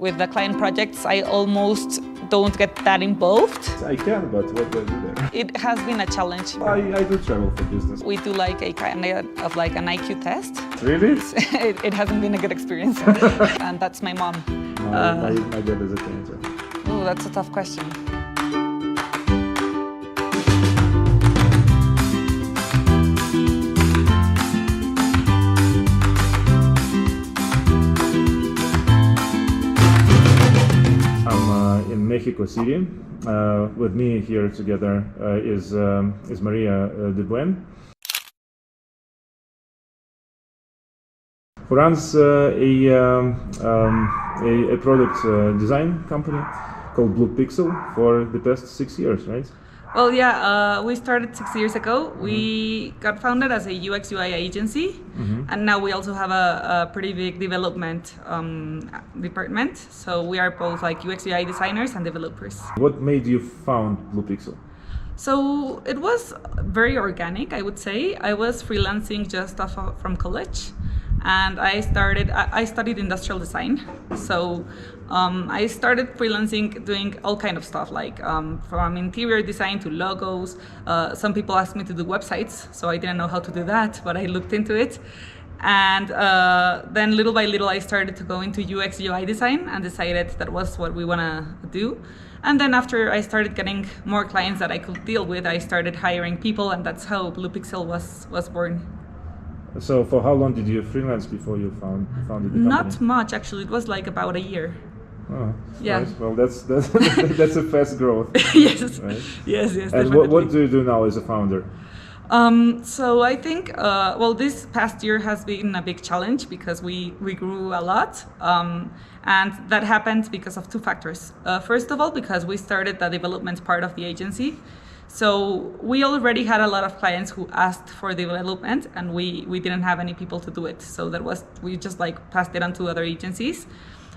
With the client projects, I almost don't get that involved. I can, but what do I do there? It has been a challenge. I do travel for business. We do like a kind of like an IQ test. Really? It hasn't been a good experience. And that's my mom. My dad is a painter. Oh, that's a tough question. In Mexico City. With me here together is Maria De Buen, who runs a product design company called BluePixel for the past 6 years, right? Well, yeah, we started 6 years ago. We got founded as a UX UI agency, and now we also have a pretty big development department. So we are both like UX UI designers and developers. What made you found BluePixel? So it was very organic, I would say. I was freelancing just from college, and I studied industrial design. So I started freelancing, doing all kind of stuff, like from interior design to logos. Some people asked me to do websites, so I didn't know how to do that, but I looked into it. And then little by little, I started to go into UX UI design and decided that was what we want to do. And then after I started getting more clients that I could deal with, I started hiring people, and that's how BluePixel was born. So for how long did you freelance before you founded the company? Not much, actually. It was like about a year. Oh, yeah. Nice. Well, that's a fast growth. Yes. Right? Yes. And what do you do now as a founder? So I think, well, this past year has been a big challenge because we grew a lot. And that happened because of two factors. First of all, because we started the development part of the agency. So we already had a lot of clients who asked for development, and we didn't have any people to do it. So we just like passed it on to other agencies.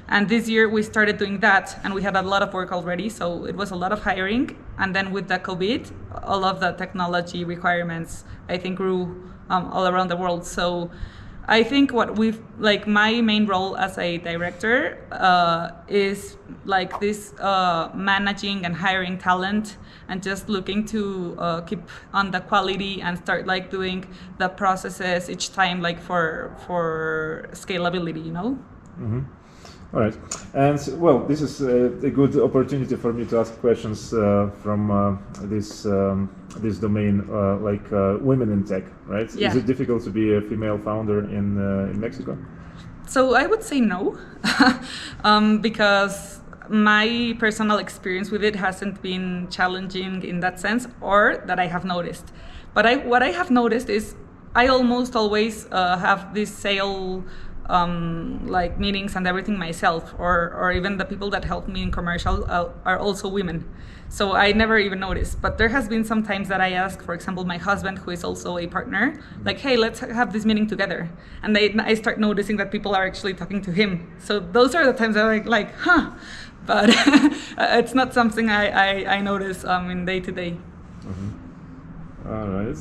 And this year we started doing that, and we had a lot of work already. So it was a lot of hiring. And then with the COVID, all of the technology requirements, I think, grew all around the world. So I think my main role as a director is like this managing and hiring talent, and just looking to keep on the quality and start like doing the processes each time, like for scalability, you know? Mm-hmm. All right, and well, this is a good opportunity for me to ask questions from this domain, like women in tech, right? Yeah. Is it difficult to be a female founder in Mexico? So I would say no, because my personal experience with it hasn't been challenging in that sense, or that I have noticed. But what I have noticed is I almost always have this sale. Like meetings and everything myself, or even the people that help me in commercial are also women. So I never even noticed. But there has been some times that I ask, for example, my husband, who is also a partner, like, hey, let's have this meeting together. And I start noticing that people are actually talking to him. So those are the times that I'm like, huh. But it's not something I notice in day to day. All right.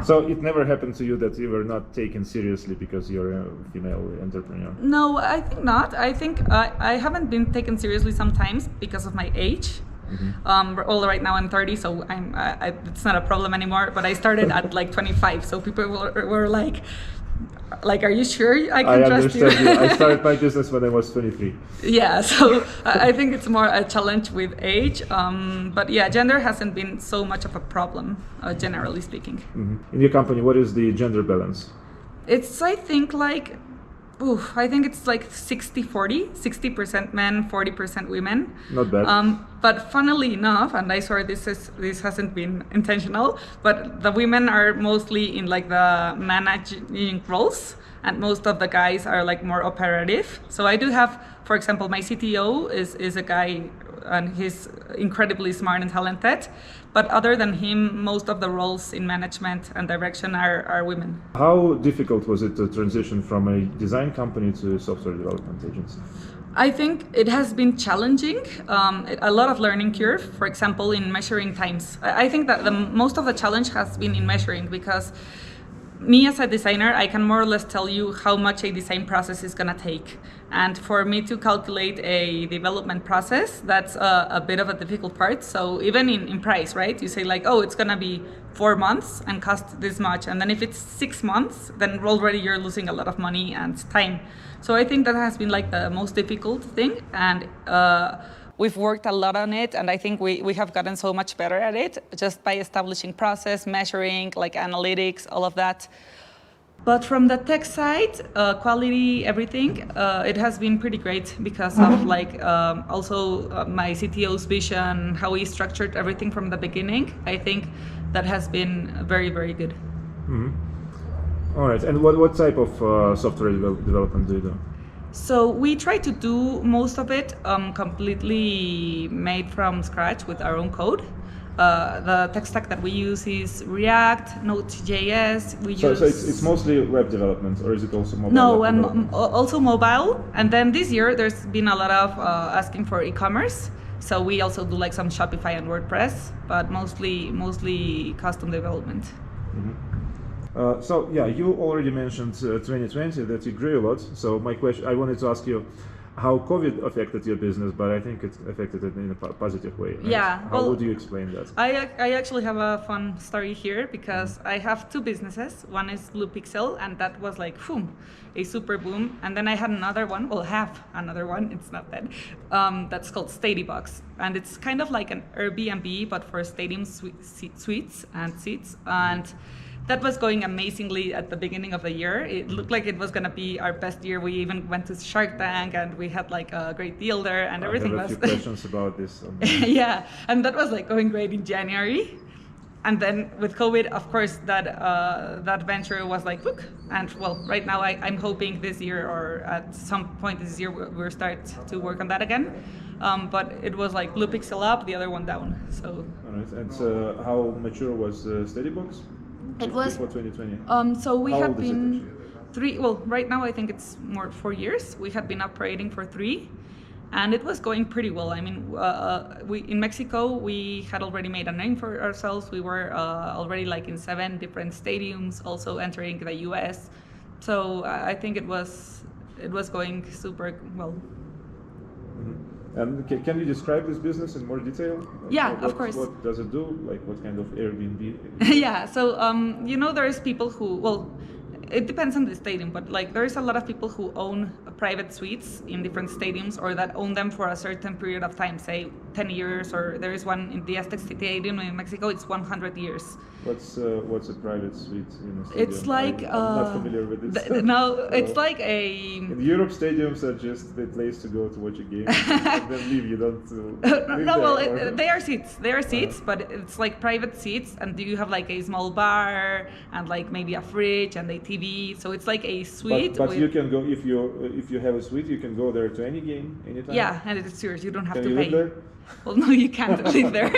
So it never happened to you that you were not taken seriously because you're a female entrepreneur? No, I think not. I think I haven't been taken seriously sometimes because of my age. Well, right now I'm 30, so it's not a problem anymore. But I started at like 25, so people were like, are you sure I can trust you? I started my business when I was 23. Yeah, so I think it's more a challenge with age. But yeah, gender hasn't been so much of a problem, generally speaking. In your company, what is the gender balance? It's, I think, like 60-40, 60% men, 40% women. Not bad. But funnily enough, and I swear this hasn't been intentional, but the women are mostly in like the managing roles, and most of the guys are like more operative. So I do have, for example, my CTO is a guy, and he's incredibly smart and talented. But other than him, most of the roles in management and direction are women. How difficult was it to transition from a design company to a software development agency? I think it has been challenging, a lot of learning curve, for example, in measuring times. I think that most of the challenge has been in measuring, because me as a designer, I can more or less tell you how much a design process is going to take. And for me to calculate a development process, that's a bit of a difficult part. So even in price, right? You say like, oh, it's going to be 4 months and cost this much. And then if it's 6 months, then already you're losing a lot of money and time. So I think that has been like the most difficult thing. And we've worked a lot on it, and I think we have gotten so much better at it just by establishing process, measuring, like analytics, all of that. But from the tech side, quality, everything, it has been pretty great because of like also my CTO's vision, how we structured everything from the beginning. I think that has been very, very good. Mm-hmm. All right, and what type of software development do you do? So we try to do most of it completely made from scratch with our own code. The tech stack that we use is React, Node.js. So it's mostly web development, or is it also mobile? No, and also mobile. And then this year there's been a lot of asking for e-commerce. So we also do like some Shopify and WordPress, but mostly custom development. Mm-hmm. So yeah, you already mentioned 2020 that you grew a lot. So my question, I wanted to ask you how COVID affected your business, but I think it affected it in a positive way. Right? Yeah. How would you explain that? I actually have a fun story here because I have two businesses. One is BluePixel, and that was like, a super boom. And then I had another one, have another one, it's not that, that's called Stadibox. And it's kind of like an Airbnb, but for stadium suites and seats. And that was going amazingly at the beginning of the year. It looked like it was going to be our best year. We even went to Shark Tank and we had like a great deal there, and everything was. I have a few questions about this. Yeah, and that was like going great in January. And then with COVID, of course, that venture was like, look. And well, right now I'm hoping this year or at some point this year we'll start to work on that again. But it was like BluePixel up, the other one down. So. All right. And how mature was Stadibox? It was before 2020. So we How had old is been 3. Well, right now I think it's more 4 years. We had been operating for 3, and it was going pretty well. I mean, we in Mexico we had already made a name for ourselves. We were already like in 7 different stadiums, also entering the U.S. So I think it was going super well. Mm-hmm. And can you describe this business in more detail? Yeah, of course. What does it do? Like what kind of Airbnb? Yeah, so there's people who, it depends on the stadium, but like there's a lot of people who own private suites in different stadiums or that own them for a certain period of time, say 10 years, or there is one in the Aztec Stadium in Mexico, it's 100 years. What's a private suite in a stadium? It's like I'm not familiar with this. No, it's like a. In Europe, stadiums are just the place to go to watch a game and then leave. You don't. They are seats. They are seats, but it's like private seats, and you have like a small bar and like maybe a fridge and a TV. So it's like a suite. But you can go if you have a suite, you can go there to any game anytime. Yeah, and it's yours. You don't have to pay. pay. Live there? Well, no, you can't live there.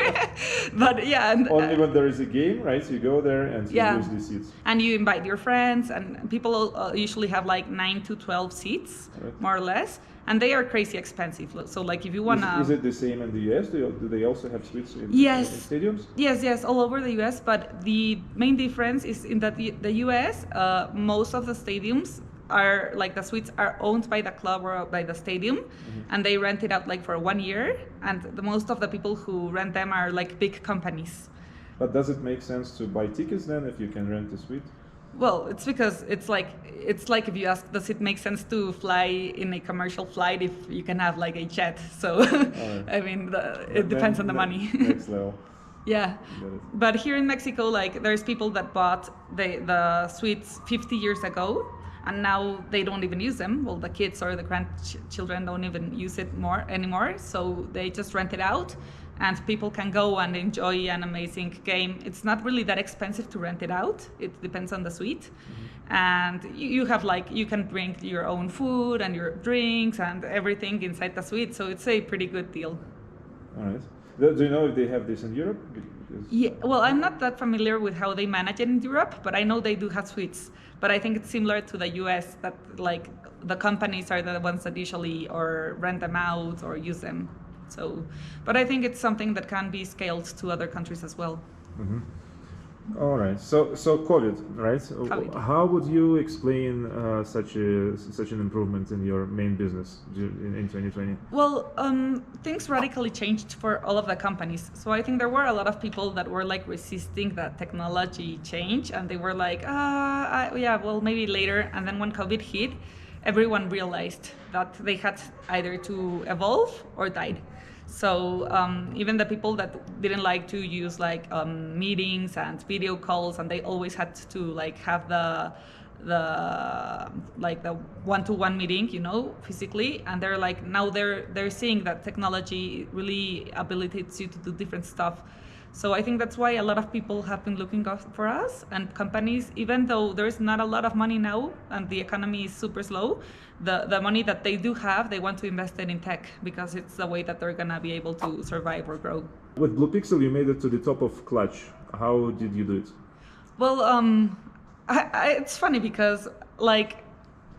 But yeah. And, only when there is a game, right? So you go there and you use the seats. And you invite your friends, and people usually have like 9 to 12 seats, right, more or less. And they are crazy expensive. So like if you want to... Is it the same in the US? Do they also have suites in stadiums? Yes, all over the US. But the main difference is in that the US, most of the stadiums are like the suites are owned by the club or by the stadium, mm-hmm, and they rent it out like for 1 year, and most of the people who rent them are like big companies. But does it make sense to buy tickets then if you can rent a suite? Well, it's because it's like if you ask, does it make sense to fly in a commercial flight if you can have like a jet? So I mean, it depends on the money. Next level. Yeah, but here in Mexico, like there's people that bought the suites 50 years ago, and now they don't even use them. Well, the kids or the grandchildren don't even use it anymore, so they just rent it out, and people can go and enjoy an amazing game. It's not really that expensive to rent it out. It depends on the suite, mm-hmm, and you have you can bring your own food and your drinks and everything inside the suite, so it's a pretty good deal. All right. Do you know if they have this in Europe? Yeah, well, I'm not that familiar with how they manage it in Europe, but I know they do have suites. But I think it's similar to the US, that like the companies are the ones that usually or rent them out or use them. So, but I think it's something that can be scaled to other countries as well. Mm-hmm. All right. So COVID, right? COVID. How would you explain such an improvement in your main business in 2020? Well, things radically changed for all of the companies. So I think there were a lot of people that were like resisting that technology change, and they were like, yeah, well, maybe later. And then when COVID hit, everyone realized that they had either to evolve or died. So even the people that didn't like to use like meetings and video calls, and they always had to like have the one-to-one meeting, you know, physically, and they're like now they're seeing that technology really habilitates you to do different stuff. So I think that's why a lot of people have been looking for us, and companies, even though there's not a lot of money now and the economy is super slow, the money that they do have, they want to invest it in tech because it's the way that they're gonna be able to survive or grow. With BluePixel, you made it to the top of Clutch. How did you do it? Well, it's funny because like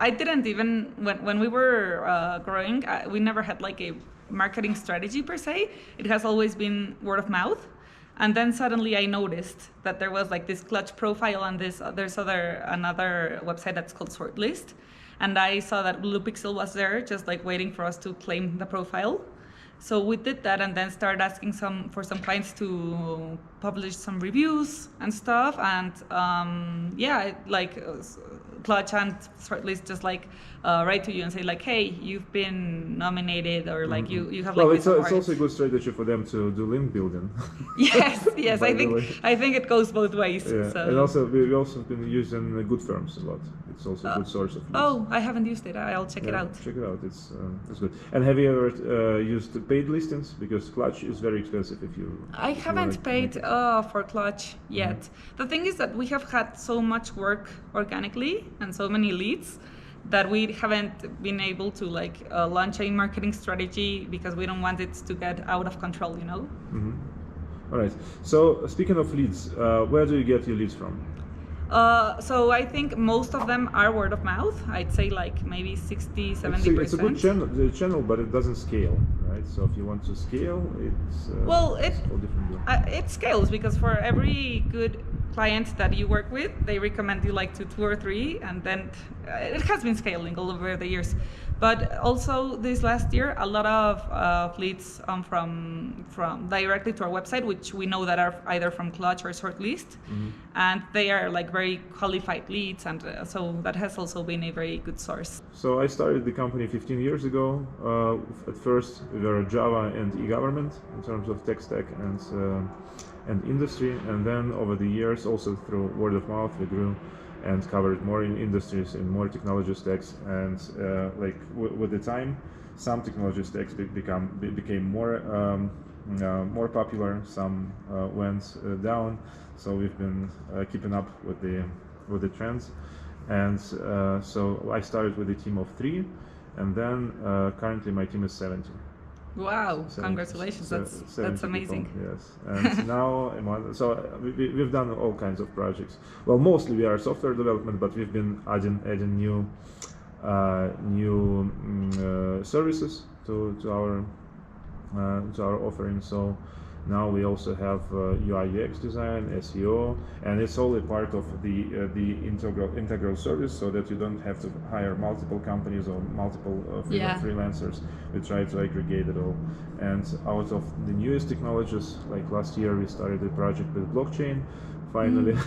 I didn't even when we were growing, we never had like a marketing strategy per se. It has always been word of mouth. And then suddenly I noticed that there was like this Clutch profile and there's another website that's called Sortlist. And I saw that BluePixel was there just like waiting for us to claim the profile. So we did that and then started asking for some clients to publish some reviews and stuff. And Clutch and Sortlist just like write to you and say like, hey, you've been nominated, or like you have like. Well, it's also a good strategy for them to do link building. Yes, I think it goes both ways. Yeah, So. and also we also been using good firms a lot. It's also a good source of leads. Oh, I haven't used it. I'll check it out. Check it out. It's good. And have you ever used paid listings? Because Clutch is very expensive if you. I haven't paid for Clutch yet. The thing is that we have had so much work organically and so many leads that we haven't been able to like launch a marketing strategy because we don't want it to get out of control, you know? All right. So speaking of leads, where do you get your leads from? So I think most of them are word of mouth. I'd say like maybe 60-70%. It's a good channel, but it doesn't scale, right? So if you want to scale, it's all different. It scales because for every good client that you work with, they recommend you like to 2 or 3, and then it has been scaling all over the years. But also this last year, a lot of leads from directly to our website, which we know that are either from Clutch or Sortlist, and they are like very qualified leads, and so that has also been a very good source. So I started the company 15 years ago. At first, we were Java and e-government in terms of tech stack and industry, and then over the years, also through word of mouth, we grew and covered more in industries and more technology stacks. And with the time, some technology stacks became more popular. Some went down. So we've been keeping up with the trends. And so I started with a team of 3, and then currently my team is 70. Wow! Congratulations, that's amazing. People, yes, and now we've done all kinds of projects. Well, mostly we are software development, but we've been adding new services to our offering. So now we also have UI UX design, SEO, and it's all a part of the integral service, so that you don't have to hire multiple companies or multiple freelancers. We try to aggregate it all. And out of the newest technologies, like last year we started a project with blockchain, finally.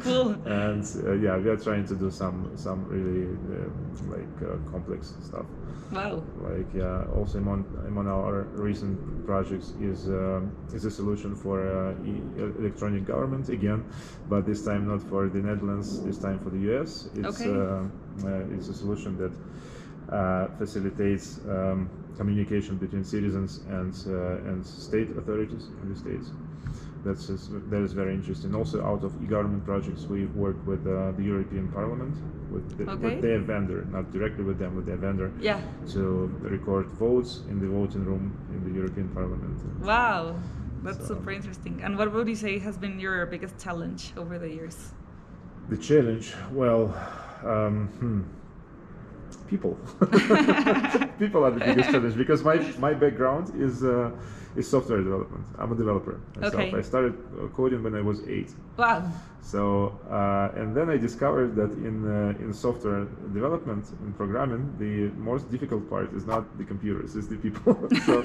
Cool. And we are trying to do some really complex stuff. Wow. Also among our recent projects is a solution for electronic government again, but this time not for the Netherlands, this time for the US. It's a solution that facilitates communication between citizens and state authorities in the states. That is very interesting. Also, out of e-government projects, we work with the European Parliament, with their vendor, not directly with them, with their vendor, to record votes in the voting room in the European Parliament. Wow, that's super interesting. And what would you say has been your biggest challenge over the years? The challenge, well, people. People are the biggest challenge because my background is software development. I'm a developer myself. Okay. I started coding when I was 8. Wow. So and then I discovered that in software development, in programming, the most difficult part is not the computers, it's the people. So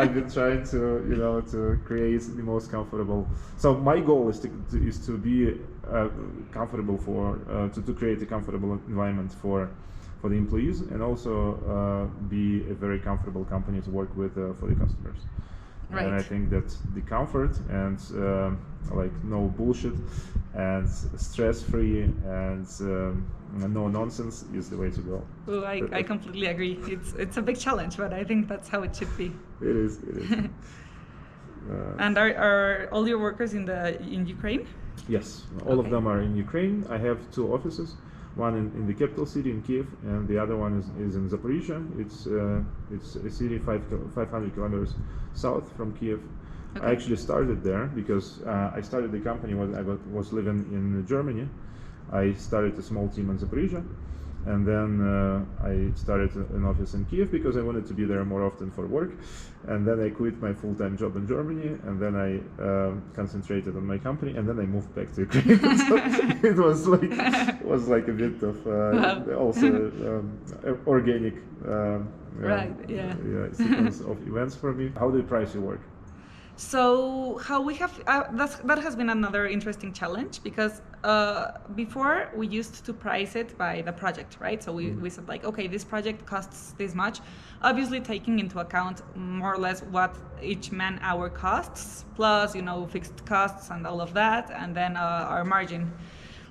I've been trying to create the most comfortable. So my goal is to be comfortable to create a comfortable environment for the employees, and also be a very comfortable company to work with for the customers. Right. And I think that the comfort and like no bullshit and stress-free and no nonsense is the way to go. Well, I completely agree. It's a big challenge, but I think that's how it should be. It is. And are all your workers in Ukraine? Yes, all of them are in Ukraine. I have 2 offices. One in the capital city in Kiev, and the other one is in Zaporizhia. It's a city 500 kilometers south from Kiev. Okay. I actually started there because I started the company when I was living in Germany. I started a small team in Zaporizhia, and then I started an office in Kiev because I wanted to be there more often for work. And then I quit my full-time job in Germany, and then I concentrated on my company, and then I moved back to Ukraine. So it was like a bit of also organic Right, yeah. sequence of events for me. How do you price your work? So how we have that has been another interesting challenge, because before we used to price it by the project, right? So we said like, okay, this project costs this much, obviously taking into account more or less what each man hour costs, plus fixed costs and all of that, and then our margin.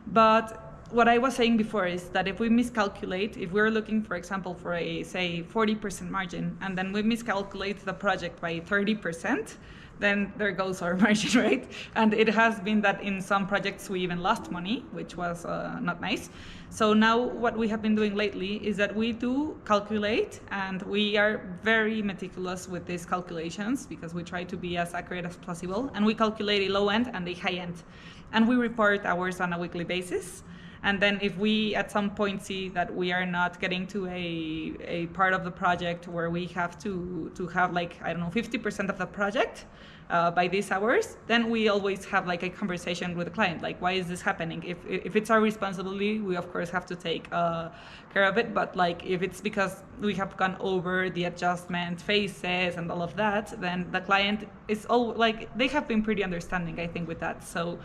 But what I was saying before is that if we miscalculate, if we're looking, for example, for a, say, 40% margin, and then we miscalculate the project by 30%, then there goes our margin, right? And it has been that in some projects we even lost money, which was not nice. So now what we have been doing lately is that we do calculate, and we are very meticulous with these calculations because we try to be as accurate as possible, and we calculate a low end and a high end. And we report hours on a weekly basis. And then if we at some point see that we are not getting to a part of the project where we have to have like, I don't know, 50% of the project by these hours, then we always have like a conversation with the client, like, why is this happening? If it's our responsibility, we of course have to take care of it. But like if it's because we have gone over the adjustment phases and all of that, then the client is all like, they have been pretty understanding, I think, with that. So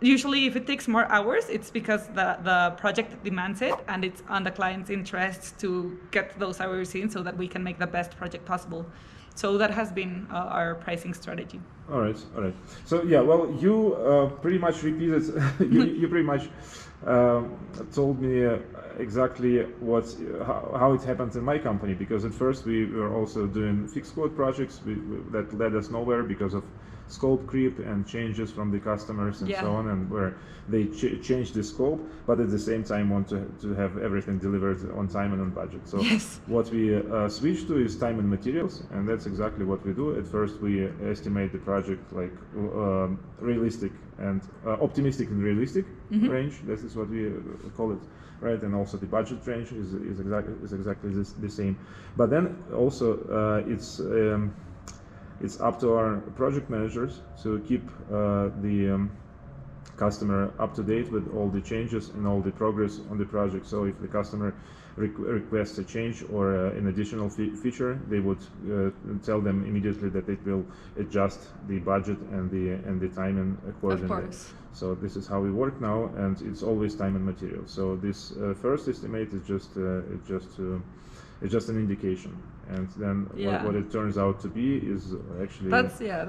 usually if it takes more hours, it's because the project demands it, and it's on the client's interest to get those hours in so that we can make the best project possible. So that has been our pricing strategy. All right. So yeah, well, you pretty much repeated, you pretty much told me exactly how it happened in my company, because at first we were also doing fixed quote projects that led us nowhere because of scope creep and changes from the customers and so on, and where they change the scope, but at the same time want to have everything delivered on time and on budget. So what we switched to is time and materials, and that's exactly what we do. At first we estimate the project like realistic and optimistic and realistic range. This is what we call it, right? And also the budget range is exactly the same. But then also it's up to our project managers to keep the customer up to date with all the changes and all the progress on the project. So if the customer requests a change or an additional feature, they would tell them immediately that it will adjust the budget and the timing accordingly. Of course. So this is how we work now, and it's always time and material. So this first estimate is just an indication, and then what it turns out to be is actually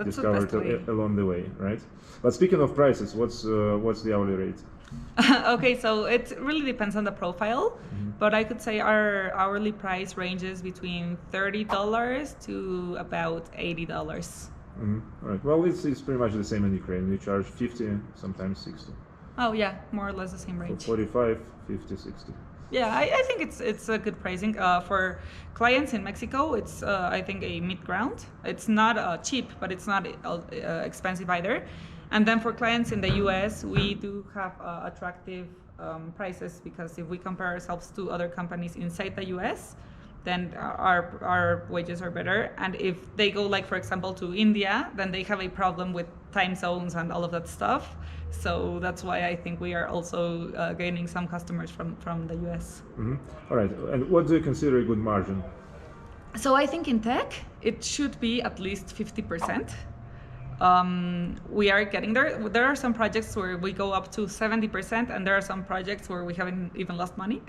discovered along the way, right? But speaking of prices, what's the hourly rate? Okay, so it really depends on the profile, but I could say our hourly price ranges between $30 to about $80. All right. Well, it's pretty much the same in Ukraine. We charge 50, sometimes 60. Oh yeah, more or less the same range. 45, 50, 60. Yeah, I think it's a good pricing. For clients in Mexico, it's I think a mid-ground. It's not cheap, but it's not expensive either. And then for clients in the US, we do have attractive prices, because if we compare ourselves to other companies inside the US, then our wages are better. And if they go, like, for example, to India, then they have a problem with time zones and all of that stuff. So that's why I think we are also gaining some customers from the US. Mm-hmm. All right. And what do you consider a good margin? So I think in tech, it should be at least 50%. We are getting there. There are some projects where we go up to 70%, and there are some projects where we haven't even lost money.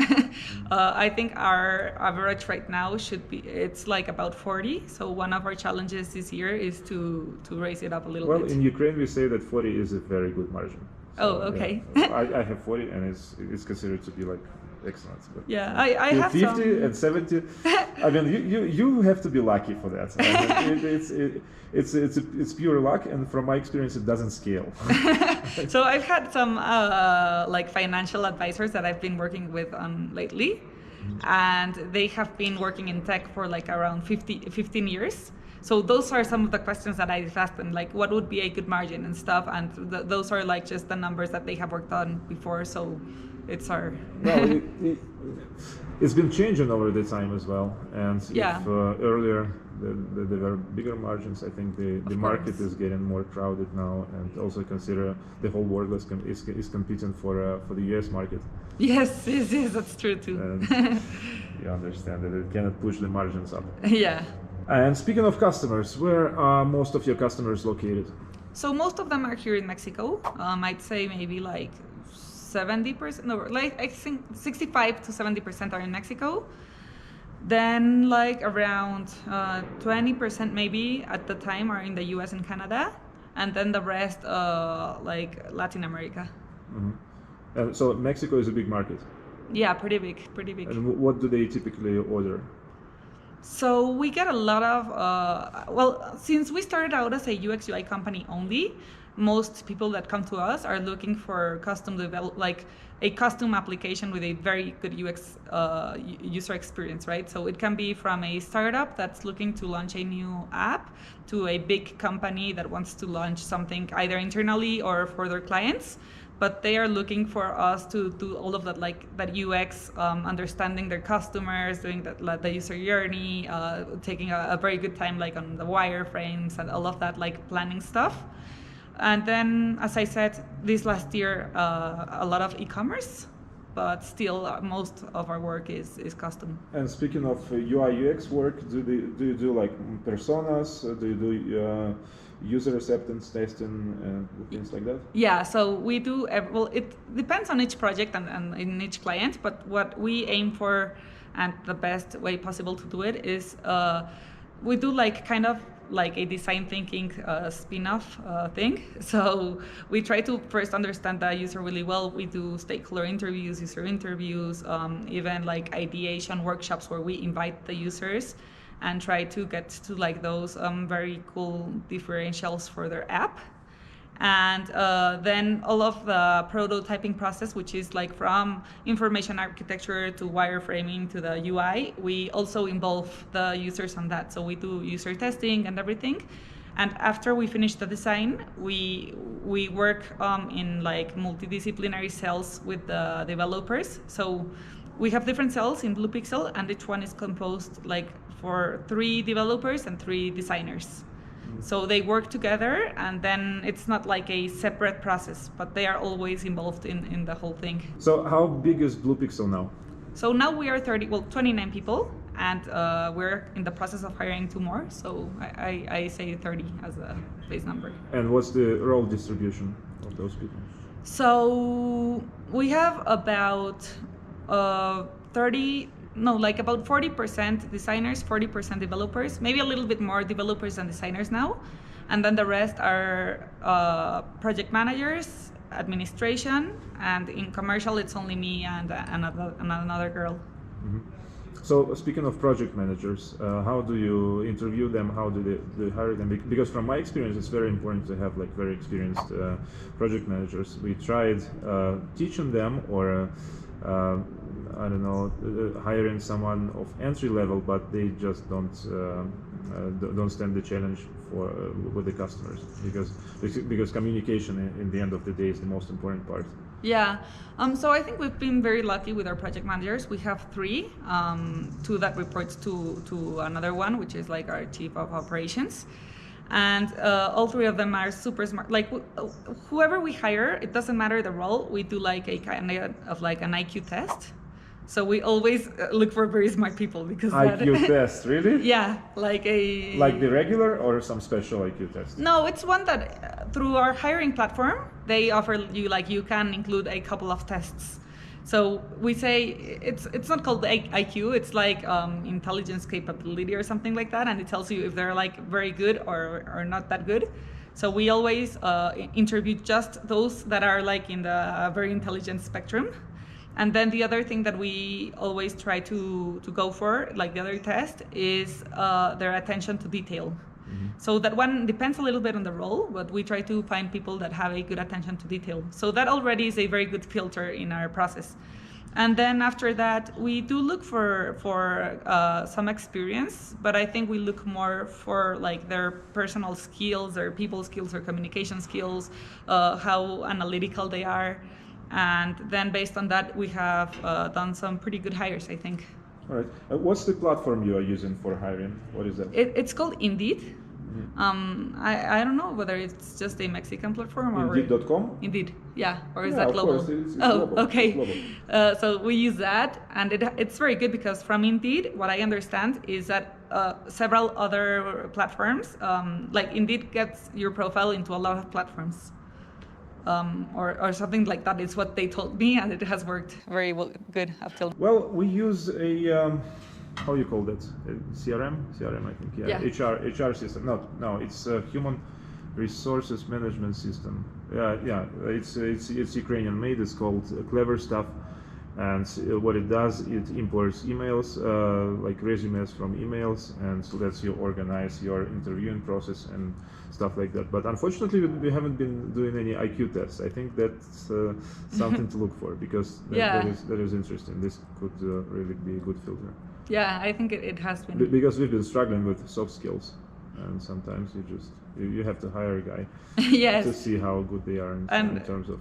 I think our average right now should be, it's like about 40. So one of our challenges this year is to raise it up a little bit. Well, in Ukraine, we say that 40 is a very good margin. So, oh, okay. Yeah, I have 40, and it's considered to be like excellent. But yeah, I have 50 some... and 70. I mean, you have to be lucky for that. I mean, it's pure luck, and from my experience, it doesn't scale. So I've had some like financial advisors that I've been working with lately, and they have been working in tech for like around 15 years. So those are some of the questions that I've asked them, like what would be a good margin and stuff, and those are like just the numbers that they have worked on before. So it's our... Well, it's been changing over the time as well, and yeah. If earlier there were bigger margins, I think the market is getting more crowded now, and also consider the whole world is competing for the US market. Yes, that's true too. And you understand that it cannot push the margins up. Yeah. And speaking of customers, where are most of your customers located? So most of them are here in Mexico. I'd say maybe like 70%, no, like I think 65 to 70% are in Mexico. Then like around 20% maybe at the time are in the US and Canada. And then the rest like Latin America. Mm-hmm. And so Mexico is a big market? Yeah, pretty big. And what do they typically order? So we get a lot of, well, since we started out as a UX UI company only, most people that come to us are looking for custom develop, like a custom application with a very good UX user experience, right? So it can be from a startup that's looking to launch a new app to a big company that wants to launch something either internally or for their clients. But they are looking for us to do all of that, like that UX, understanding their customers, doing that, like, the user journey, taking a very good time, like on the wireframes and all of that, like planning stuff. And then, as I said, this last year, a lot of e-commerce, but still most of our work is custom. And speaking of UI UX work, do you do like personas? Do you do user acceptance testing and things like that? Yeah, so we do, well, it depends on each project and in each client, but what we aim for and the best way possible to do it is we do like kind of like a design thinking spin-off thing. So we try to first understand the user really well. We do stakeholder interviews, user interviews, even like ideation workshops where we invite the users and try to get to like those very cool differentials for their app. And then all of the prototyping process, which is like from information architecture to wireframing to the UI, we also involve the users on that. So we do user testing and everything. And after we finish the design, we work in like multidisciplinary cells with the developers. So we have different cells in BluePixel, and each one is composed like for 3 developers and 3 designers. So they work together, and then it's not like a separate process, but they are always involved in the whole thing. So how big is BluePixel now? So now we are 29 people, and we're in the process of hiring 2 more. So I say 30 as a base number. And what's the role distribution of those people? So we have about about 40% designers, 40% developers, maybe a little bit more developers than designers now. And then the rest are project managers, administration, and in commercial it's only me and another girl. Mm-hmm. So speaking of project managers, how do you interview them? How do they hire them? Because from my experience, it's very important to have like very experienced project managers. We tried teaching them or I don't know, hiring someone of entry level, but they just don't stand the challenge for with the customers, because communication in the end of the day is the most important part. Yeah, so I think we've been very lucky with our project managers. We have three, two that reports to another one, which is like our chief of operations. And all three of them are super smart. Like whoever we hire, it doesn't matter the role, we do like a kind of like an IQ test. So we always look for very smart people because IQ test, really? Yeah, like the regular or some special IQ test? No, it's one that through our hiring platform they offer you, like you can include a couple of tests. So we say it's not called IQ, it's like intelligence capability or something like that, and it tells you if they're like very good or not that good. So we always interview just those that are like in the very intelligent spectrum. And then the other thing that we always try to go for, like the other test, is their attention to detail. Mm-hmm. So that one depends a little bit on the role, but we try to find people that have a good attention to detail. So that already is a very good filter in our process. And then after that, we do look for some experience, but I think we look more for like their personal skills, their people skills, or communication skills, how analytical they are. And then based on that, we have done some pretty good hires, I think. All right. What's the platform you are using for hiring? What is that? It's called Indeed. Mm-hmm. I don't know whether it's just a Mexican platform or Indeed.com? Indeed, yeah. Or is that global? Of course, it's global. Okay. Global. So we use that, and it's very good because from Indeed, what I understand is that several other platforms, like Indeed gets your profile into a lot of platforms. Or something like that is what they told me, and it has worked very good up till. Well, we use a how you call that? CRM, I think. Yeah. HR system. No, it's a human resources management system. Yeah. It's Ukrainian made. It's called Clever Stuff. And what it does, it imports emails, like resumes from emails, and so lets you organize your interviewing process and stuff like that. But unfortunately, we haven't been doing any IQ tests. I think that's something to look for, because that is interesting. This could really be a good filter. Yeah, I think it has been. Because we've been struggling with soft skills, and sometimes you have to hire a guy yes. to see how good they are in terms of.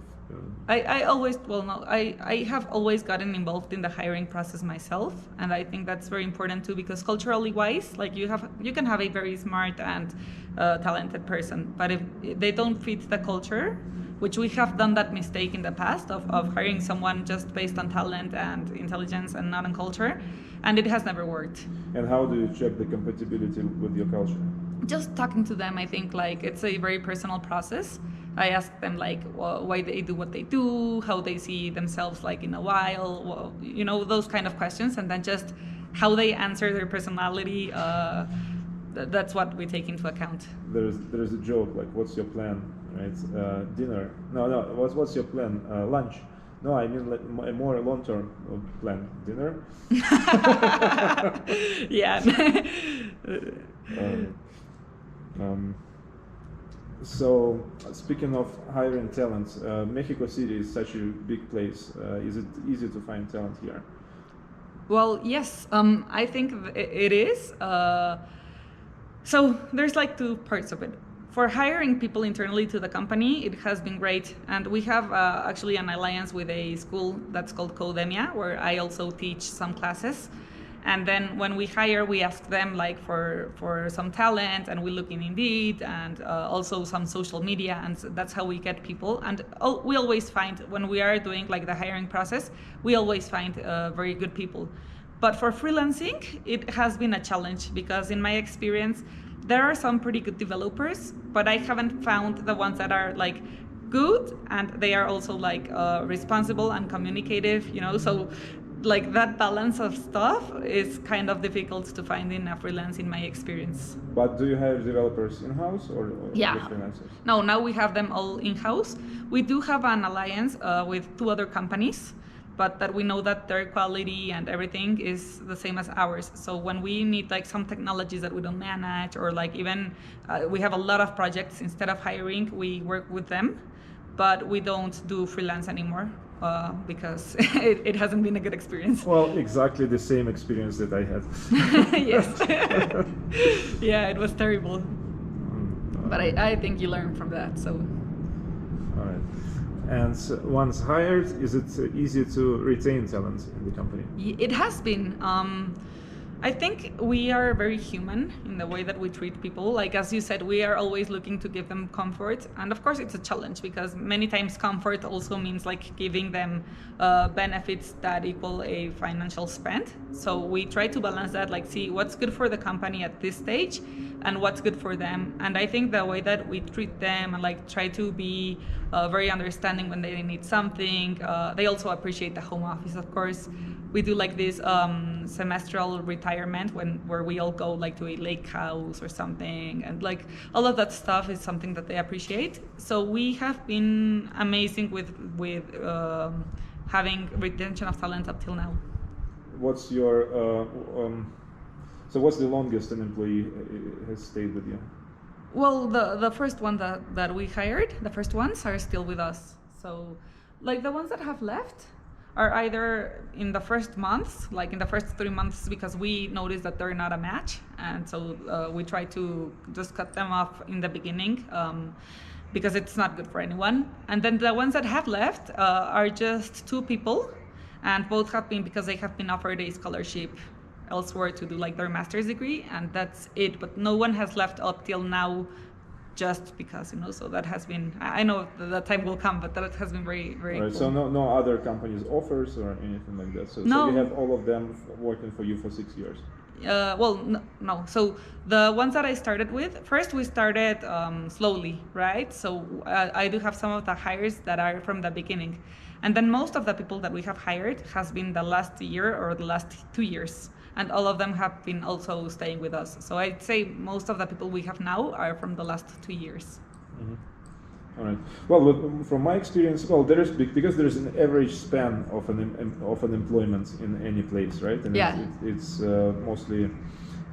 I have always gotten involved in the hiring process myself, and I think that's very important too, because culturally wise, like you can have a very smart and talented person, but if they don't fit the culture, which we have done that mistake in the past of hiring someone just based on talent and intelligence and not on culture, and it has never worked. And how do you check the compatibility with your culture? Just talking to them, I think like it's a very personal process. I ask them like why they do what they do, how they see themselves like in a while, those kind of questions, and then just how they answer their personality. That's what we take into account. There's a joke like, what's your plan, right? Dinner? No. What's your plan? Lunch? No, I mean like a more long-term plan. Dinner? Yeah. So, speaking of hiring talent, Mexico City is such a big place. Is it easy to find talent here? Well, yes, I think it is. So there's like two parts of it. For hiring people internally to the company, it has been great. And we have actually an alliance with a school that's called Codemia, where I also teach some classes. And then when we hire, we ask them like for some talent, and we look in Indeed and also some social media, and so that's how we get people. And we always find, when we are doing like the hiring process, we always find very good people. But for freelancing, it has been a challenge, because in my experience, there are some pretty good developers, but I haven't found the ones that are like good, and they are also like responsible and communicative, so like that balance of stuff is kind of difficult to find in a freelance, in my experience. But do you have developers in-house or freelancers? No, now we have them all in-house. We do have an alliance with two other companies, but that we know that their quality and everything is the same as ours. So when we need like some technologies that we don't manage, or like even we have a lot of projects, instead of hiring, we work with them, but we don't do freelance anymore. because it hasn't been a good experience. Well, exactly the same experience that I had. Yes. Yeah, it was terrible. But I think you learn from that. So. All right. And once hired, is it easy to retain talent in the company? It has been. I think we are very human in the way that we treat people. Like, as you said, we are always looking to give them comfort. And of course, it's a challenge because many times comfort also means like giving them benefits that equal a financial spend. So we try to balance that, like see what's good for the company at this stage and what's good for them. And I think the way that we treat them and like try to be very understanding when they need something. They also appreciate the home office, of course. We do like this semestral retirement where we all go like to a lake house or something, and like all of that stuff is something that they appreciate. So we have been amazing with having retention of talent up till now. What's your so what's the longest an employee has stayed with you? Well, the first one that we hired, the first ones are still with us. So like the ones that have left are either in the first months, like in the first 3 months, because we noticed that they're not a match. And so we try to just cut them off in the beginning because it's not good for anyone. And then the ones that have left are just 2 people, and both have been because they have been offered a scholarship elsewhere to do like their master's degree, and that's it. But no one has left up till now just because, so that has been, I know the time will come, but that has been very, very right, cool. So no other companies offers or anything like that? So you have all of them working for you for 6 years? Well, no. So the ones that I started with, first we started slowly, right? So I do have some of the hires that are from the beginning. And then most of the people that we have hired has been the last year or the last 2 years. And all of them have been also staying with us. So I'd say most of the people we have now are from the last 2 years. Mm-hmm. All right. Well, from my experience, there is because there is an average span of an employment in any place, right? And yeah. It's mostly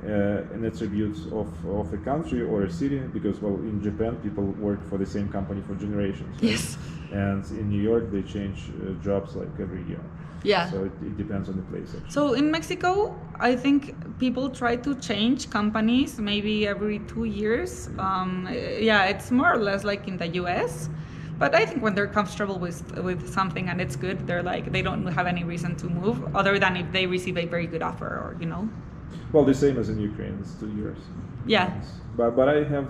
an attribute of a country or a city, because in Japan people work for the same company for generations. Right? Yes. And in New York they change jobs like every year. Yeah. So it depends on the place, actually. So in Mexico, I think people try to change companies maybe every 2 years. Yeah, it's more or less like in the US. But I think when they're comfortable with something and it's good, they don't have any reason to move other than if they receive a very good offer or. Well, the same as in Ukraine, it's 2 years. Yeah. But I have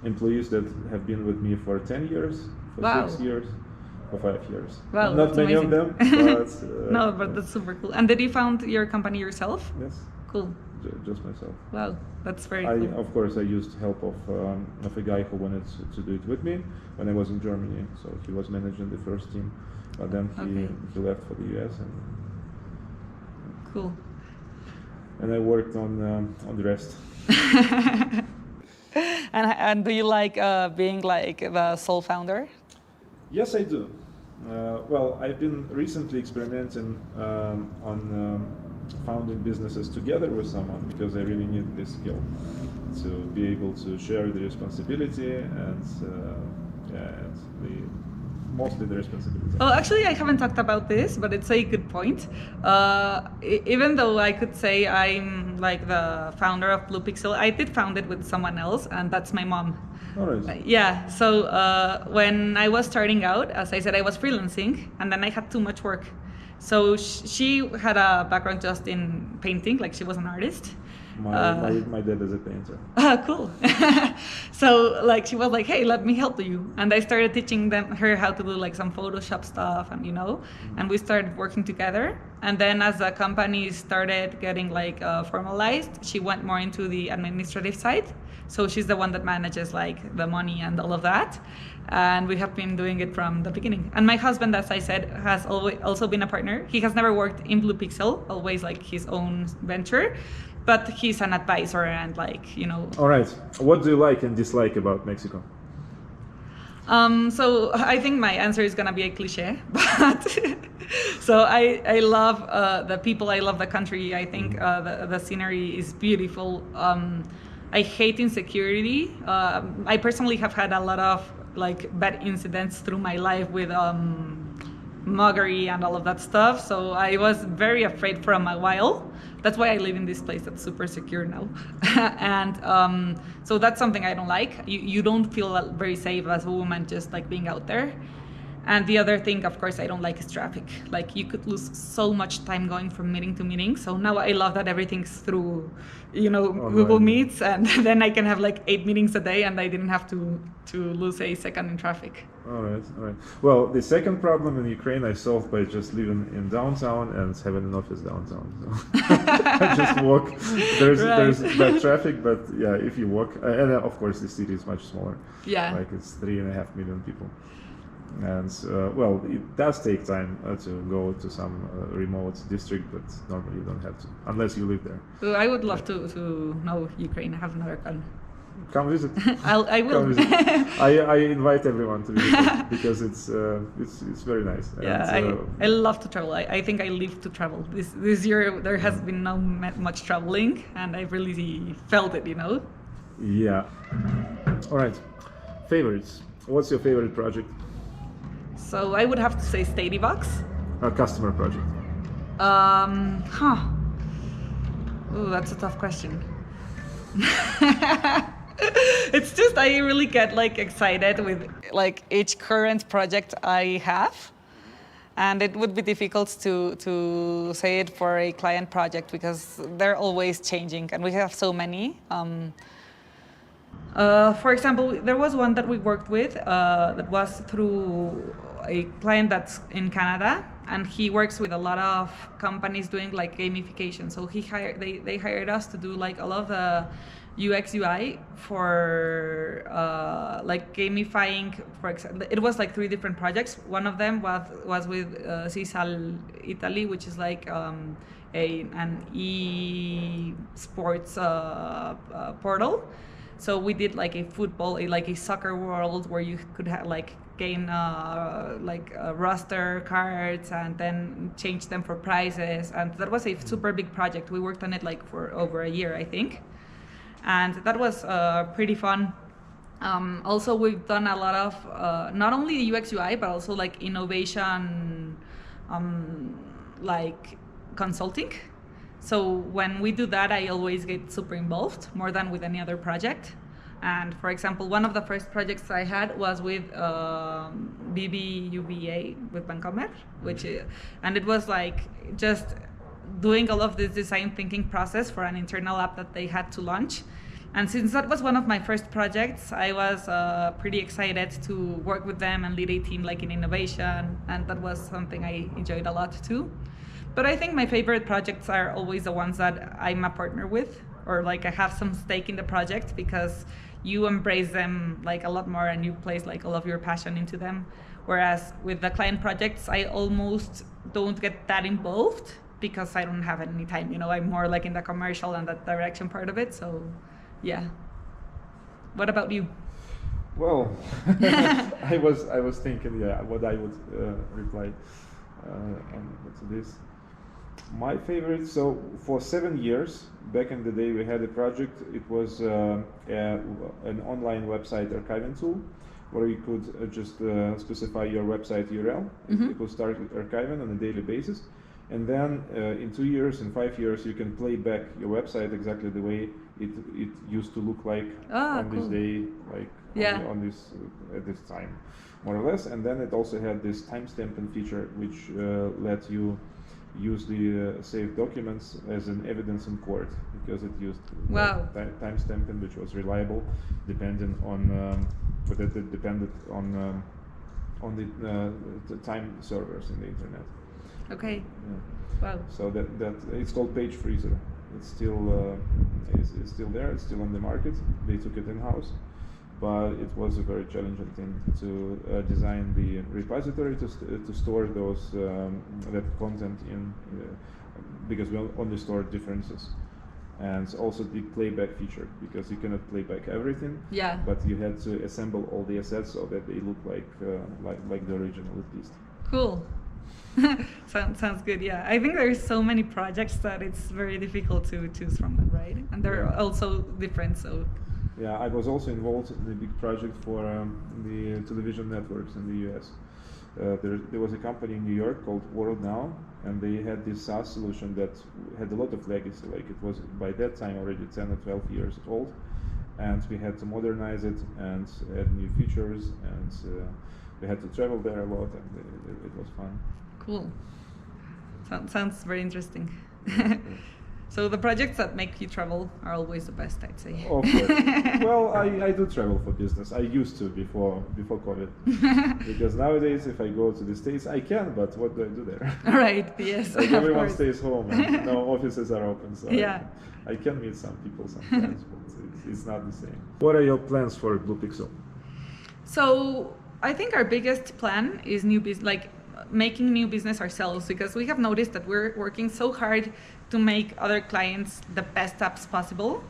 employees that have been with me for 10 years, for wow. 6 years. For 5 years. Wow, not many amazing. of them, but no, but that's super cool. And did you found your company yourself? Yes. Cool. Just myself. Wow, that's very cool. Of course, I used help of a guy who wanted to do it with me when I was in Germany. So he was managing the first team, but then he left for the US. Cool. And I worked on the rest. And do you like being like the sole founder? Yes, I do. Well, I've been recently experimenting on founding businesses together with someone, because I really need this skill to be able to share the responsibility and mostly the responsibility. Well, actually, I haven't talked about this, but it's a good point. Even though I could say I'm like the founder of BluePixel, I did found it with someone else, and that's my mom. All right. Yeah, so when I was starting out, as I said, I was freelancing, and then I had too much work. So she had a background just in painting, like she was an artist. My dad is a painter. Cool. So like she was like, hey, let me help you. And I started teaching her how to do like some Photoshop stuff and and we started working together. And then as the company started getting like formalized, she went more into the administrative side. So she's the one that manages like the money and all of that. And we have been doing it from the beginning. And my husband, as I said, has always also been a partner. He has never worked in BluePixel, always like his own venture, but he's an advisor and like, All right. What do you like and dislike about Mexico? So I think my answer is gonna be a cliche, but so I love the people, I love the country. I think the scenery is beautiful. I hate insecurity. I personally have had a lot of like bad incidents through my life with muggery and all of that stuff. So I was very afraid for a while. That's why I live in this place that's super secure now. And so that's something I don't like. You don't feel very safe as a woman just like being out there. And the other thing, of course, I don't like is traffic. Like you could lose so much time going from meeting to meeting. So now I love that everything's through, Google Meets, and then I can have like 8 meetings a day, and I didn't have to lose a second in traffic. All right. Well, the second problem in Ukraine I solved by just living in downtown and having an office downtown. So I just walk. There's bad traffic, but yeah, if you walk, and of course the city is much smaller. Yeah. Like it's 3.5 million people. And well, it does take time to go to some remote district, but normally you don't have to, unless you live there. So I would love to know Ukraine. I have never gone. Come visit. I will. Come visit. I invite everyone to visit because it's very nice. Yeah, and, I love to travel. I think I live to travel. This year there has been no much traveling, and I really felt it. Yeah. All right. Favorites. What's your favorite project? So I would have to say Stadibox. A customer project. Oh, that's a tough question. It's just I really get like excited with like each current project I have, and it would be difficult to say it for a client project because they're always changing, and we have so many. For example, there was one that we worked with that was through a client that's in Canada, and he works with a lot of companies doing like gamification. So they hired us to do like all of the UX UI for like gamifying. For example, it was like 3 different projects. One of them was with Sisal Italy, which is like an e-sports portal. So we did like a soccer world where you could gain roster cards and then change them for prizes, and that was a super big project. We worked on it like for over a year, I think, and that was pretty fun. Also, we've done a lot of not only UX UI but also like innovation, like consulting. So when we do that, I always get super involved, more than with any other project. And for example, one of the first projects I had was with BBUBA, with Bancomer, and it was like just doing all of this design thinking process for an internal app that they had to launch. And since that was one of my first projects, I was pretty excited to work with them and lead a team like in innovation, and that was something I enjoyed a lot too. But I think my favorite projects are always the ones that I'm a partner with, or like I have some stake in the project, because you embrace them like a lot more and you place like all of your passion into them. Whereas with the client projects, I almost don't get that involved because I don't have any time. I'm more like in the commercial and that direction part of it. So, yeah. What about you? Well, I was thinking, what I would reply to this. My favorite, so for 7 years, back in the day, we had a project. It was an online website archiving tool where you could just specify your website URL. Mm-hmm. It will start archiving on a daily basis. And then in 2 years, in 5 years, you can play back your website exactly the way it used to look like on cool. This day, like on this at this time, more or less. And then it also had this timestamping feature, which let you use the saved documents as an evidence in court, because it used timestamping, which was reliable, depended on the time servers in the internet. Okay. Yeah. Wow. So that it's called Page Freezer. It's still it's still there. It's still on the market. They took it in house, but it was a very challenging thing to design the repository to store those that content in, because we only store differences, and also the playback feature, because you cannot play back everything. Yeah. But you had to assemble all the assets so that they look like the original at least. Cool. Sounds good. Yeah, I think there's so many projects that it's very difficult to choose from them, right? And they're also different. So. Yeah, I was also involved in the big project for the television networks in the US. There was a company in New York called World Now, and they had this SaaS solution that had a lot of legacy. Like it was by that time already 10 or 12 years old, and we had to modernize it and add new features, and we had to travel there a lot, and it was fun. Cool. Sounds very interesting. So the projects that make you travel are always the best, I'd say. Of course. Well, I do travel for business. I used to before COVID. Because nowadays, if I go to the States, I can, but what do I do there? Right, yes. Like everyone stays home and no offices are open, so yeah. I can meet some people sometimes, but it's not the same. What are your plans for BluePixel? So I think our biggest plan is making new business ourselves, because we have noticed that we're working so hard to make other clients the best apps possible,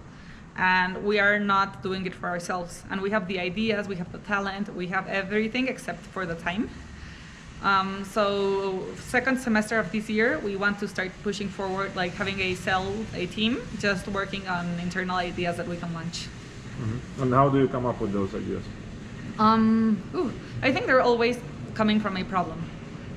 and we are not doing it for ourselves. And we have the ideas, we have the talent, we have everything except for the time. So second semester of this year, we want to start pushing forward, like having a team just working on internal ideas that we can launch. Mm-hmm. And how do you come up with those ideas? I think they're always coming from a problem,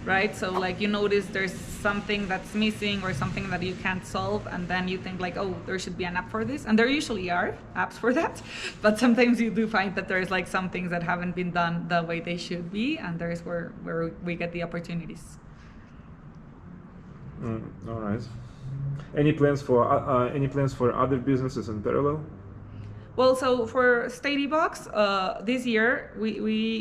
right? So like you notice there's something that's missing or something that you can't solve, and then you think like, oh, there should be an app for this, and there usually are apps for that, but sometimes you do find that there's like some things that haven't been done the way they should be, and there's where we get the opportunities. All right. Any plans for other businesses in parallel? Well, so for Stadibox, this year,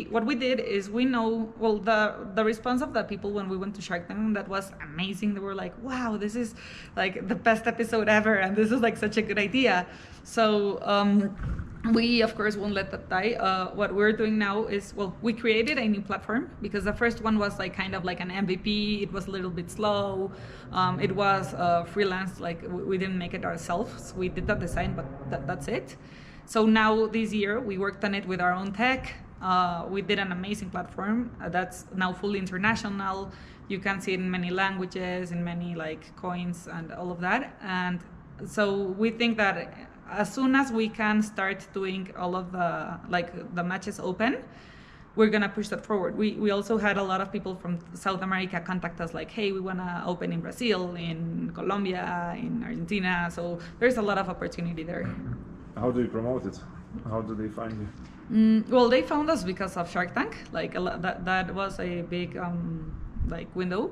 what we did is the response of the people when we went to Shark Tank, that was amazing. They were like, wow, this is like the best episode ever, and this is like such a good idea. So we, of course, won't let that die. What we're doing now is, we created a new platform, because the first one was like kind of like an MVP. It was a little bit slow. It was freelance, like we didn't make it ourselves. We did the design, but that's it. So now this year we worked on it with our own tech. We did an amazing platform that's now fully international. You can see it in many languages, in many like coins and all of that. And so we think that as soon as we can start doing all of the matches open, we're gonna push that forward. We also had a lot of people from South America contact us like, hey, we wanna open in Brazil, in Colombia, in Argentina. So there's a lot of opportunity there. How do you promote it? How do they find you? Well, they found us because of Shark Tank. Like that was a big window.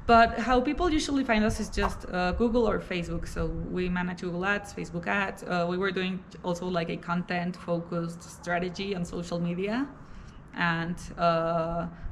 But how people usually find us is just Google or Facebook. So we manage Google Ads, Facebook Ads. We were doing also like a content-focused strategy on social media. And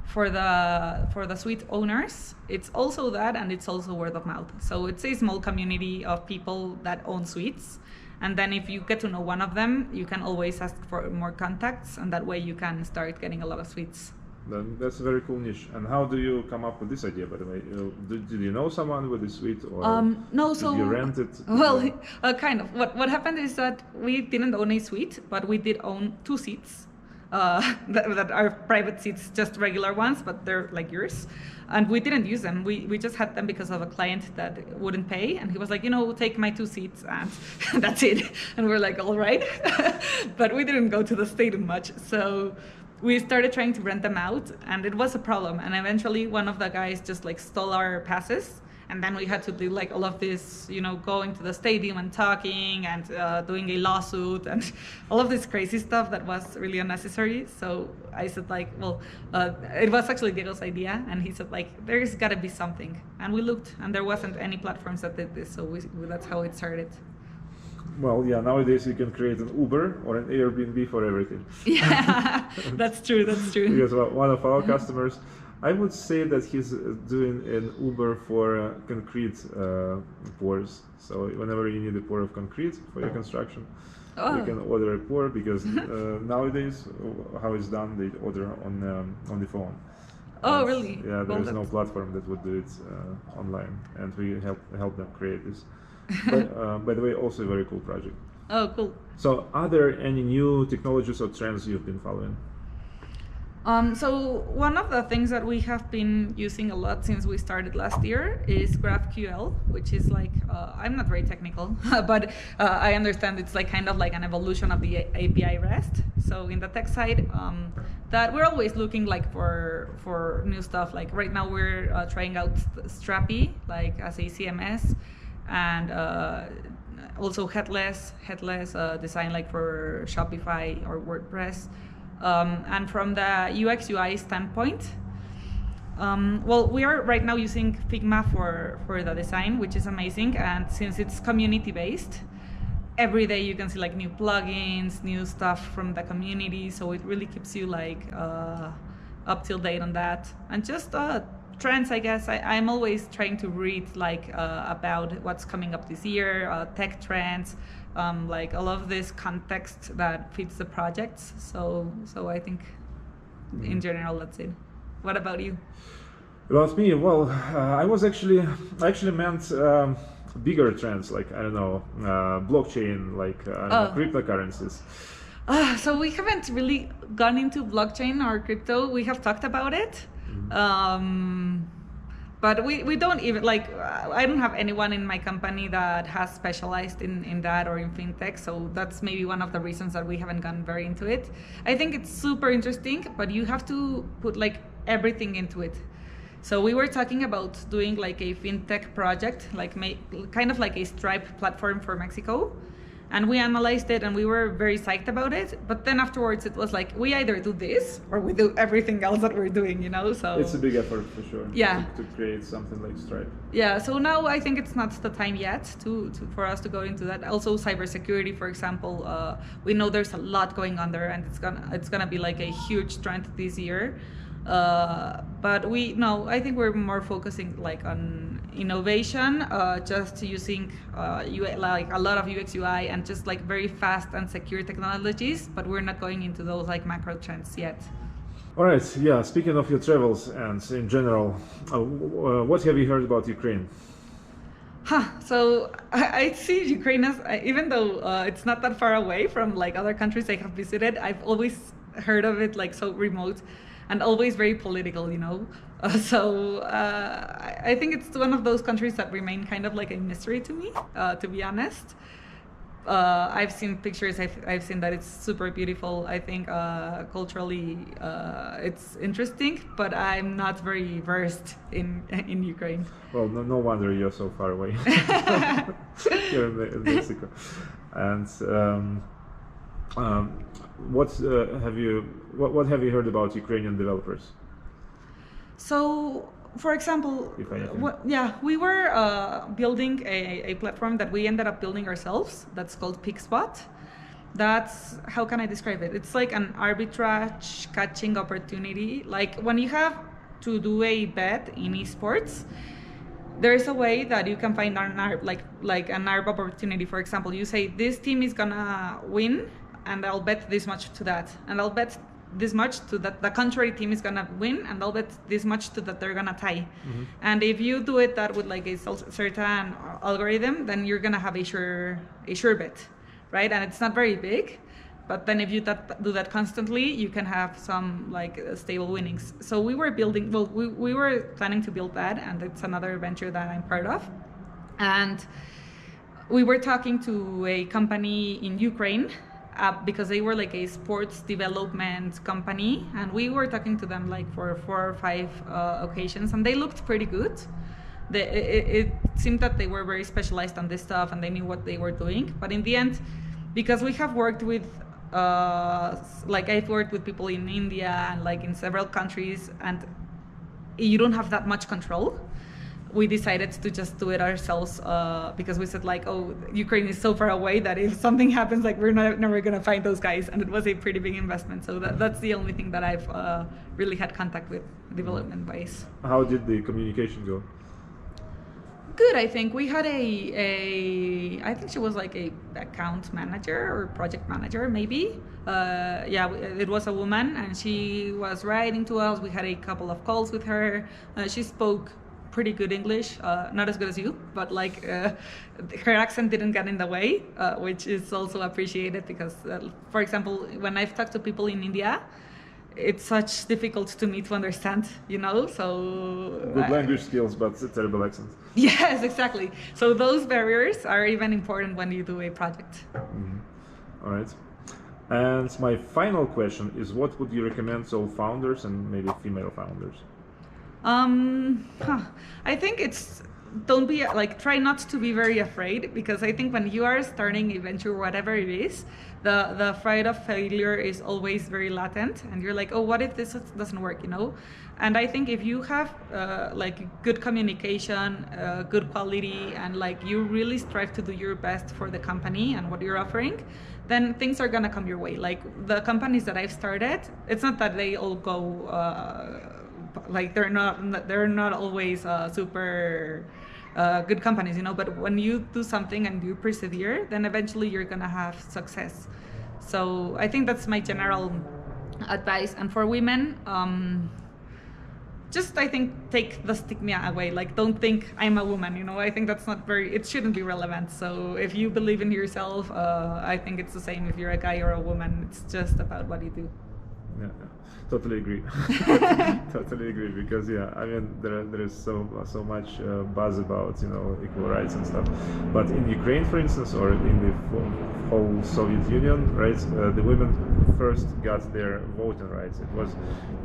for the suite owners, it's also that, and it's also word of mouth. So it's a small community of people that own suites. And then if you get to know one of them, you can always ask for more contacts, and that way you can start getting a lot of suites. Then that's a very cool niche. And how do you come up with this idea, by the way? Did you know someone with a suite, or no, did you rent it? Well, kind of. What happened is that we didn't own a suite, but we did own 2 seats. That are private seats, just regular ones, but they're like yours. And we didn't use them. We just had them because of a client that wouldn't pay, and he was like, take my 2 seats, and that's it. And we're like, all right. But we didn't go to the stadium much, so we started trying to rent them out, and it was a problem. And eventually one of the guys just like stole our passes. And then we had to do like all of this, going to the stadium and talking and doing a lawsuit and all of this crazy stuff that was really unnecessary. So I said like, it was actually Diego's idea, and he said like, there's got to be something. And we looked, and there wasn't any platforms that did this, so that's how it started. Well, yeah, nowadays you can create an Uber or an Airbnb for everything. Yeah, that's true. Because one of our customers, I would say that he's doing an Uber for concrete pours. So whenever you need a pour of concrete for your construction, you can order a pour, because nowadays how it's done, they order on the phone. Oh, really? Yeah, there is no platform that would do it online, and we help them create this. But by the way, also a very cool project. Oh, cool. So are there any new technologies or trends you've been following? So one of the things that we have been using a lot since we started last year is GraphQL, which is like, I'm not very technical, but I understand it's like kind of like an evolution of the API REST. So in the tech side, that we're always looking like for new stuff. Like right now we're trying out Strapi, like as a CMS, and also headless design like for Shopify or WordPress. And from the UX UI standpoint, well, we are right now using Figma for the design, which is amazing. And since it's community based, every day you can see like new plugins, new stuff from the community. So it really keeps you like up till date on that. And just trends, I guess. I'm always trying to read like about what's coming up this year, tech trends. Like all of this context that fits the projects. So I think in general that's it. What about you? About me, well, I actually meant bigger trends, like I don't know, blockchain, like cryptocurrencies. So we haven't really gone into blockchain or crypto. We have talked about it. But we don't even like, I don't have anyone in my company that has specialized in that or in fintech. So that's maybe one of the reasons that we haven't gone very into it. I think it's super interesting, but you have to put like everything into it. So we were talking about doing like a fintech project, like kind of like a Stripe platform for Mexico. And we analyzed it and we were very psyched about it. But then afterwards it was like, we either do this or we do everything else that we're doing, you know? So it's a big effort for sure. Yeah. To create something like Stripe. Yeah, so now I think it's not the time yet for us to go into that. Also cybersecurity, for example, we know there's a lot going on there and it's gonna be like a huge trend this year. But I think we're more focusing like on innovation, just using like a lot of UX UI and just like very fast and secure technologies, but we're not going into those like macro trends yet. All right, yeah, speaking of your travels and in general, what have you heard about Ukraine? So I see Ukraine as, even though it's not that far away from like other countries I have visited, I've always heard of it like so remote and always very political, you know? I think it's one of those countries that remain kind of like a mystery to me, to be honest. I've seen pictures, I've seen that it's super beautiful. I think culturally it's interesting, but I'm not very versed in Ukraine. Well, no wonder you're so far away here in Mexico. And what have you heard about Ukrainian developers? So, for example, we were building a platform that we ended up building ourselves. That's called PixBot. That's, how can I describe it? It's like an arbitrage catching opportunity. Like when you have to do a bet in esports, there is a way that you can find an ARB opportunity. For example, you say this team is gonna win, and I'll bet this much to that, and I'll bet this much to that the contrary team is gonna win, and I'll bet this much to that they're gonna tie. And if you do it that with like a certain algorithm, then you're gonna have a sure bet, right? And it's not very big, but then if you do that constantly, you can have some like stable winnings. So we were building, well, we were planning to build that, and it's another venture that I'm part of. And we were talking to a company in Ukraine, because they were like a sports development company, and we were talking to them like for 4 or 5 occasions, and they looked pretty good. It seemed that they were very specialized on this stuff and they knew what they were doing. But in the end, because we have worked with like I've worked with people in India and like in several countries, and you don't have that much control, we decided to just do it ourselves, because we said like, oh, Ukraine is so far away that if something happens, like we're never gonna find those guys, and it was a pretty big investment. So that's the only thing that I've really had contact with development wise. How did the communication go? Good, I think. We had I think she was like a account manager or project manager, maybe. Yeah, it was a woman, and she was writing to us. We had a couple of calls with her. She spoke pretty good English, not as good as you, but like her accent didn't get in the way, which is also appreciated because, for example, when I've talked to people in India, it's such difficult to me to understand, you know, so... Good language skills, but a terrible accent. Yes, exactly. So those barriers are even important when you do a project. All right. And my final question is, what would you recommend to all founders and maybe female founders? I think it's, don't be like, try not to be very afraid, because I think when you are starting a venture, whatever it is, the fright of failure is always very latent, and you're like, oh, what if this doesn't work, you know? And I think if you have like good communication, good quality, and like you really strive to do your best for the company and what you're offering, then things are gonna come your way. Like the companies that I've started, it's not that they all go like they're not always super good companies, you know, but when you do something and you persevere, then eventually you're gonna have success. So I think that's my general advice. And for women, just, I think, take the stigma away. Like, don't think I'm a woman, you know. I think that's not very, it shouldn't be relevant. So if you believe in yourself, I think it's the same if you're a guy or a woman. It's just about what you do. Yeah, totally agree. Totally agree, because yeah, I mean there is so much buzz about, you know, equal rights and stuff, but in Ukraine, for instance, or in the whole Soviet Union, right, the women first got their voting rights. It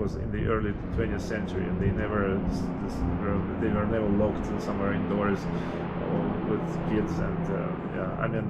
was in the early 20th century, and they were never locked somewhere indoors with kids, and yeah, I mean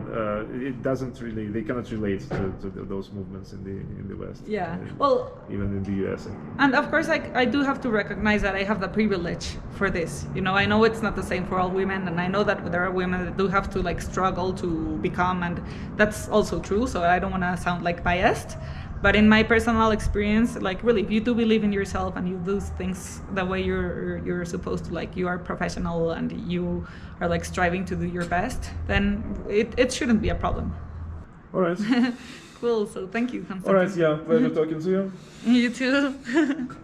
it doesn't really, they cannot relate to those movements in the West. Yeah, well, even in the US. And of course, I do have to recognize that I have the privilege for this. You know, I know it's not the same for all women, and I know that there are women that do have to like struggle to become, and that's also true. So I don't want to sound like biased, but in my personal experience, like really, if you do believe in yourself and you do things the way you're supposed to, like you are professional and you are like striving to do your best, then it shouldn't be a problem. All right. Cool. So thank you, Konstantin. All right. Yeah. Pleasure talking to you. You too.